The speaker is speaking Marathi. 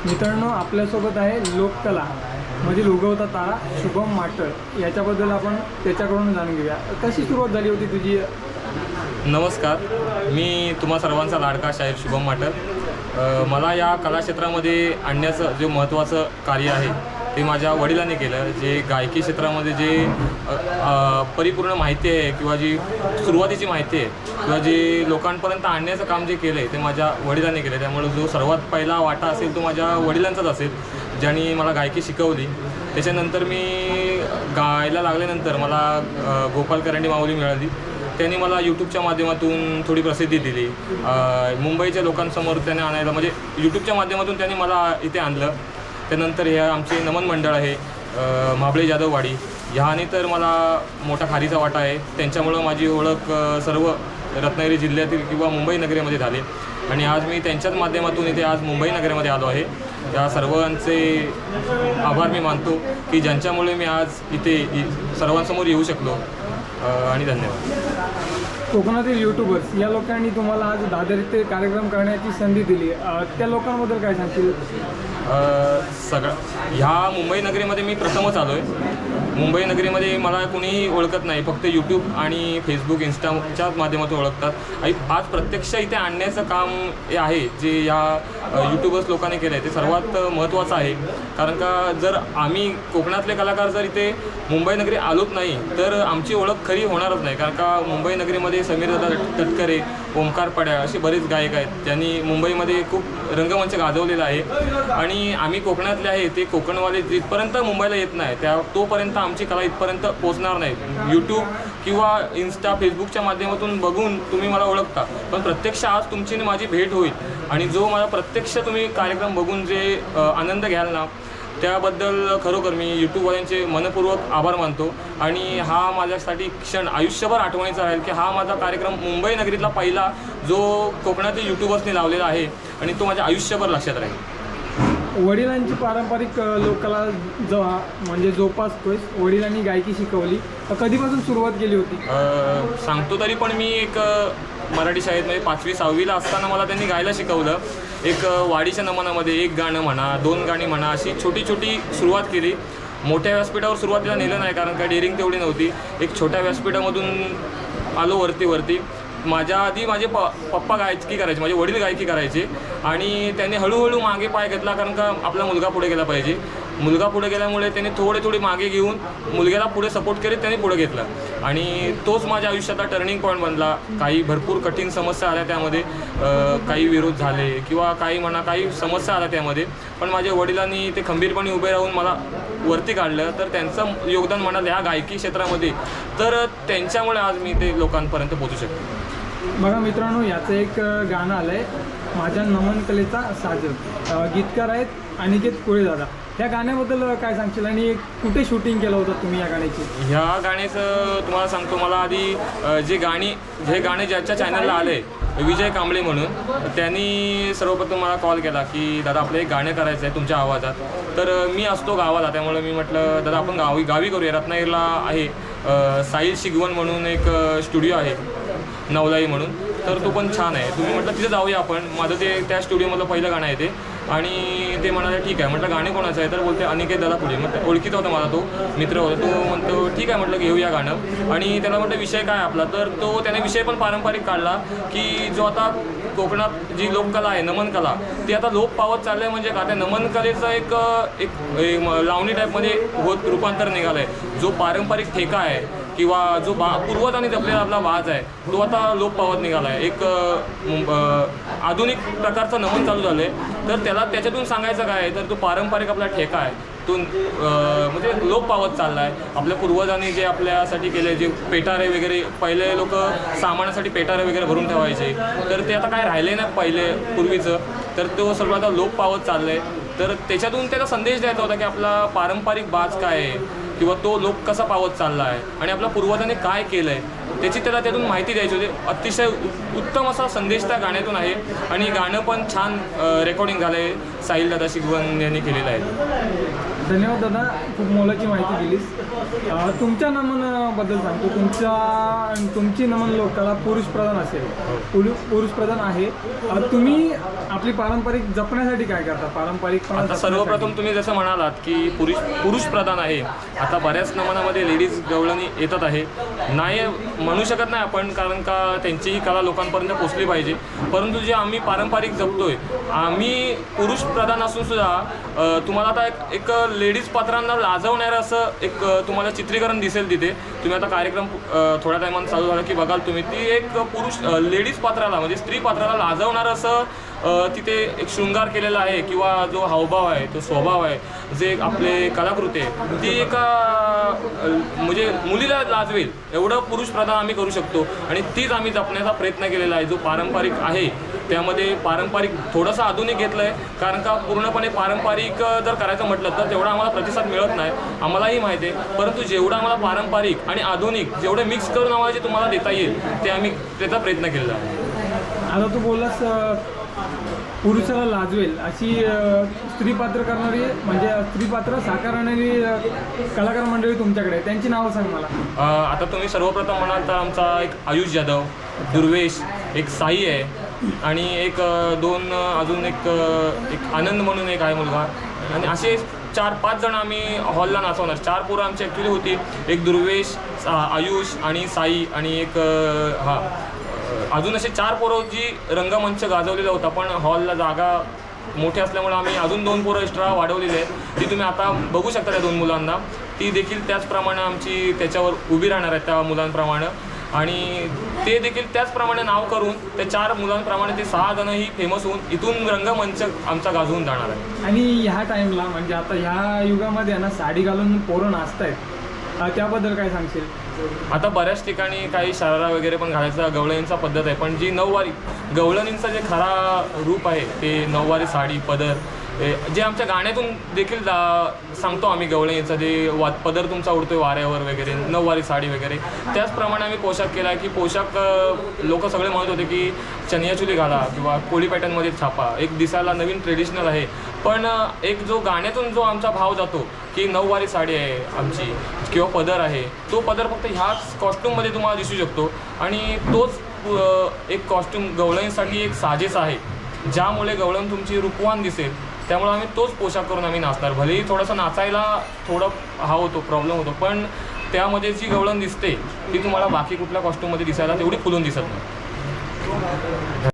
मित्रांनो, आपल्यासोबत आहे लोककला मधील उगवता तारा शुभम माटळ. याच्याबद्दल आपण त्याच्याकडून जाणून घेऊया. कशी सुरुवात झाली होती तुझी? नमस्कार, मी तुम्हा सर्वांचा लाडका शाहीर शुभम माटळ. मला या कलाक्षेत्रामध्ये आणण्याचं जे महत्त्वाचं कार्य आहे ते माझ्या वडिलांनी केलं. जे गायकी क्षेत्रामध्ये जे परिपूर्ण माहिती आहे किंवा जी सुरुवातीची माहिती आहे किंवा जे लोकांपर्यंत आणण्याचं काम जे केलं आहे ते माझ्या वडिलांनी केलं. त्यामुळे जो सर्वात पहिला वाटा असेल तो माझ्या वडिलांचाच असेल, ज्यांनी मला गायकी शिकवली. त्याच्यानंतर मी गायला लागल्यानंतर मला गोपाल करंडी माऊली मिळाली. त्यांनी मला यूट्यूबच्या माध्यमातून थोडी प्रसिद्धी दिली. मुंबईच्या लोकांसमोर त्याने आणायला, म्हणजे यूट्यूबच्या माध्यमातून त्यांनी मला इथे आणलं. त्यानंतर हे आमचे नमन मंडळ आहे म्हाबळे जाधववाडी, ह्याने तर मला मोठा खारीचा वाटा आहे. त्यांच्यामुळं माझी ओळख सर्व रत्नागिरी जिल्ह्यातील किंवा मुंबई नगरीमध्ये झाली आणि आज मी त्यांच्याच माध्यमातून इथे आज मुंबई नगरीमध्ये आलो आहे. या सर्वांचे आभार मी मानतो की ज्यांच्यामुळे मी आज इथे सर्वांसमोर येऊ शकलो आणि धन्यवाद. कोकणातील यूट्यूबर्स या लोकांनी तुम्हाला आज दादर इथे कार्यक्रम करण्याची संधी दिली, त्या लोकांबद्दल काय सांगतील? ह्या मुंबई नगरीमध्ये मी प्रथमच आलो आहे. मुंबई नगरीमध्ये मला कोणीही ओळखत नाही, फक्त यूट्यूब आणि फेसबुक इंस्टाच्या माध्यमातून ओळखतात. आणि आज प्रत्यक्ष इथे आणण्याचं काम हे आहे जे या यूट्यूबर्स लोकांनी केलं आहे ते सर्वात महत्त्वाचं आहे. कारण का जर आम्ही कोकणातले कलाकार जर इथे मुंबई नगरी आलोच नाही तर आमची ओळख खरी होणारच नाही. कारण का मुंबई नगरीमध्ये समीरदादा तटकरे, ओमकार पड्या असे बरेच गायक आहेत ज्यांनी मुंबईमध्ये खूप रंगमंच गाजवलेला आहे. आणि आम्ही कोकणातले आहे ते कोकणवाले जिथपर्यंत मुंबईला येत नाही तोपर्यंत आमची कला इथपर्यंत पोचणार नाही. यूट्यूब किंवा इन्स्टा फेसबुकच्या माध्यमातून बघून तुम्ही मला ओळखता, पण प्रत्यक्ष आज तुमची माझी भेट होईल आणि जो मला प्रत्यक्ष तुम्ही कार्यक्रम बघून जे आनंद घ्याल ना, त्याबद्दल खरोखर मी यूट्यूबवाल्यांचे मनपूर्वक आभार मानतो. आणि हा माझ्यासाठी क्षण आयुष्यभर आठवणीचा राहील की हा माझा कार्यक्रम मुंबई नगरीतला पहिला जो कोकणातील यूट्यूबर्सनी लावलेला आहे आणि तो माझ्या आयुष्यभर लक्षात राहील. वडिलांची पारंपरिक लोककला म्हणजे जोपासतोय. वडिलांनी गायकी शिकवली, कधीपासून सुरुवात केली होती? सांगतो तरी पण मी एक मराठी शाळेत 5वी 6वीला असताना मला त्यांनी गायला शिकवलं. एक वाडीच्या नमनामध्ये एक गाणं म्हणा, 2 गाणी म्हणा, अशी छोटी छोटी सुरुवात केली. मोठ्या व्यासपीठावर सुरुवातीला नेलं नाही कारण का डेअरिंग तेवढी नव्हती. एक छोट्या व्यासपीठामधून आलो वरती. माझ्या आधी माझे पप्पा गायकी करायचे, माझे वडील गायकी करायचे आणि त्यांनी हळूहळू मागे पाय घेतला कारण का आपला मुलगा पुढे गेला पाहिजे. मुलगा पुढे गेल्यामुळे त्यांनी थोडे मागे घेऊन मुलग्याला पुढे सपोर्ट करीत त्यांनी पुढे घेतलं आणि तोच माझ्या आयुष्यातला टर्निंग पॉईंट बनला. काही भरपूर कठीण समस्या आल्या त्यामध्ये, काही विरोध झाले किंवा काही समस्या आल्या त्यामध्ये, पण माझ्या वडिलांनी ते खंबीरपणे उभे राहून मला वरती काढलं. तर त्यांचं योगदान म्हणाल ह्या गायकी क्षेत्रामध्ये, तर त्यांच्यामुळे आज मी ते लोकांपर्यंत पोहोचू शकतो. बघा मित्रांनो, याचं एक गाणं आलं आहे, माझ्या नमन कलेचा साजन. गीतकार आहेत अनिकेत कुळेदादा. ह्या गाण्याबद्दल काय सांगशील आणि कुठे शूटिंग केलं होतं तुम्ही या गाण्याची? ह्या गाण्याचं तुम्हाला सांगतो, मला आधी जे गाणे ज्याच्या चॅनलला आलं आहे विजय कांबळे म्हणून, त्यांनी सर्वप्रथम मला कॉल केला की दादा आपलं एक गाणं करायचं आहे तुमच्या आवाजात. तर मी असतो गावाला, त्यामुळे मी म्हटलं दादा आपण गावी करूया. रत्नागिरीला आहे साहिल शिगवण म्हणून एक स्टुडिओ आहे नवलाई म्हणून, तर तो पण छान आहे. तुम्ही म्हटलं तिथे जाऊया आपण. माझं ते त्या स्टुडिओमधलं पहिलं गाणं आहे ते. आणि ते म्हणाले ठीक आहे. म्हटलं गाणे कोणाचं आहे? तर बोलते अनिकेत दादा पुढे. म्हटलं ओळखीचा होता माझा तो मित्र होता. तो म्हणतो ठीक आहे. म्हटलं घेऊया गाणं. आणि त्याला म्हटलं विषय काय आपला? तर त्याने विषय पण पारंपरिक काढला की जो आता कोकणात जी लोककला आहे नमन कला, ती आता लोप पावत चाललं आहे. म्हणजे का त्या नमन कलेचं एक लावणी टाईपमध्ये रूपांतर निघालं आहे. जो पारंपरिक ठेका आहे किंवा जो पूर्वजांनी जपलेला आपला वाज आहे तो आता लोप पावत निघाला आहे. एक आधुनिक प्रकारचं नमन चालू झालं आहे. तर त्याच्यातून सांगायचं काय आहे, तर तो पारंपरिक आपला ठेका आहे तो म्हणजे लोप पावत चालला आहे. आपल्या पूर्वजांनी जे आपल्यासाठी केले, जे पेटारे वगैरे, पहिले लोक सामानासाठी पेटारे वगैरे भरून ठेवायचे, तर ते आता काय राहिले नाही पूर्वीचं. तर तो सगळं आता लोप पावत चाललं आहे. तर त्याच्यातून त्याचा संदेश द्यायचा होता की आपला पारंपरिक बाज काय आहे किंवा तो लोक कसा पावत चालला आहे आणि आपल्या पूर्वजांनी काय केलं आहे त्याची त्यातून माहिती द्यायची होती. अतिशय उत्तम असा संदेश त्या गाण्यातून आहे आणि गाणं पण छान रेकॉर्डिंग झालं आहे. साहिल दादा शिगवण यांनी केलेलं आहे. धन्यवाद दादा, खूप मोलाची माहिती दिलीस. तुमच्या नमनबद्दल सांगतो. तुमची नमन लोकाला पुरुषप्रधान असेल, पुरुषप्रधान आहे. तुम्ही आपली पारंपरिक जपण्यासाठी काय करता? पारंपरिकपणा आता सर्वप्रथम तुम्ही जसं म्हणालात की पुरुष प्रधान आहे. आता बऱ्याच नमनामध्ये लेडीज गवळणी येतात आहे. नाही म्हणू शकत नाही आपण, कारण का त्यांचीही कला लोकांपर्यंत पोचली पाहिजे. परंतु जे आम्ही पारंपरिक जपतोय, आम्ही पुरुष प्रधान असून सुद्धा तुम्हाला आता एक लेडीज पात्रांना लाजवणारं असं एक तुम्हाला चित्रीकरण दिसेल तिथे. तुम्ही आता कार्यक्रम थोड्या टायमात चालू झाला की बघाल तुम्ही, ती एक लेडीज पात्राला म्हणजे स्त्री पात्राला लाजवणारं असं तिथे एक शृंगार केलेला आहे, किंवा जो हावभाव आहे, तो स्वभाव आहे, जे आपले कलाकृती आहे, ती एका म्हणजे मुलीला लाजवेल एवढं पुरुष प्रधान आम्ही करू शकतो. आणि तीच आम्ही जपण्याचा प्रयत्न केलेला आहे. जो पारंपरिक आहे त्यामध्ये पारंपरिक थोडंसं आधुनिक घेतलं आहे, कारण का पूर्णपणे पारंपरिक जर करायचं म्हटलं तर तेवढा आम्हाला प्रतिसाद मिळत नाही, आम्हालाही माहिती आहे. परंतु जेवढं आम्हाला पारंपरिक आणि आधुनिक जेवढे मिक्स करून आम्हाला जे तुम्हाला देता येईल ते आम्ही त्याचा प्रयत्न केलेला आहे. आता तू बोललास पुरुषाला लाजवेल अशी स्त्रीपात्र करणारी, म्हणजे स्त्रीपात्र साकारणारी कलाकार मंडळी तुमच्याकडे आहे, त्यांची नावं सांग मला. आता तुम्ही सर्वप्रथम म्हणाल तर आमचा एक आयुष जाधव, दुर्वेश, एक साई आहे, आणि एक अजून एक आनंद म्हणून एक आहे मुलगा, आणि असे 4-5 जण आम्ही हॉलला नाचवणार. 4 पोरं आमची ॲक्च्युली होती. एक दुर्वेश, आयुष आणि साई, आणि एक अजून असे 4 पोरं जी रंगमंच गाजवलेला होता. पण हॉलला जागा मोठी असल्यामुळे आम्ही अजून 2 पोरं एक्स्ट्रा वाढवलेली आहेत. ती तुम्ही आता बघू शकता त्या 2 मुलांना. ती देखील त्याचप्रमाणे आमची त्याच्यावर उभी राहणार आहेत त्या मुलांप्रमाणे, आणि ते देखील त्याचप्रमाणे नाव करून त्या 4 मुलांप्रमाणे ते 6 जणही फेमस होऊन इथून रंगमंच आमचा गाजवून जाणार आहे. आणि ह्या टाईमला म्हणजे आता ह्या युगामध्ये ना साडी घालून पोरं नाचत आहेत, त्याबद्दल काय सांगशील? आता बऱ्याच ठिकाणी काही शरारा वगैरे पण घालायचा गवळणींचा पद्धत आहे, पण जी नऊवारी गवळणींचा जे खरा रूप आहे ते नऊवारी साडी, पदर, जे आमच्या गाण्यातून देखील सांगतो आम्ही. गवळणीचा जे पदर तुमचा उडतोय वाऱ्यावर वगैरे, नऊवारी साडी वगैरे, त्याचप्रमाणे आम्ही पोशाख केला आहे. की पोशाख लोक सगळे म्हणत होते की चनियाचोली घाला किंवा कोळी पॅटर्नमध्ये छापा, एक दिसायला नवीन ट्रेडिशनल आहे. पण एक जो गाण्यातून जो आमचा भाव जातो की नऊवारी साडी आहे आमची किंवा पदर आहे, तो पदर फक्त ह्याच कॉस्ट्यूममध्ये तुम्हाला दिसू शकतो. आणि तोच एक कॉस्ट्यूम गवळणीसाठी एक साजेस आहे, ज्यामुळे गवळण तुमची रूपवान दिसेल. त्यामुळे आम्ही तोच पोशाख करून आम्ही नाचणार. भलेही थोडंसं नाचायला प्रॉब्लेम होतो, पण त्यामध्ये जी गवळण दिसते ती तुम्हाला बाकी कुठल्या कॉस्ट्यूममध्ये दिसायला तेवढी खुलून दिसत नाही.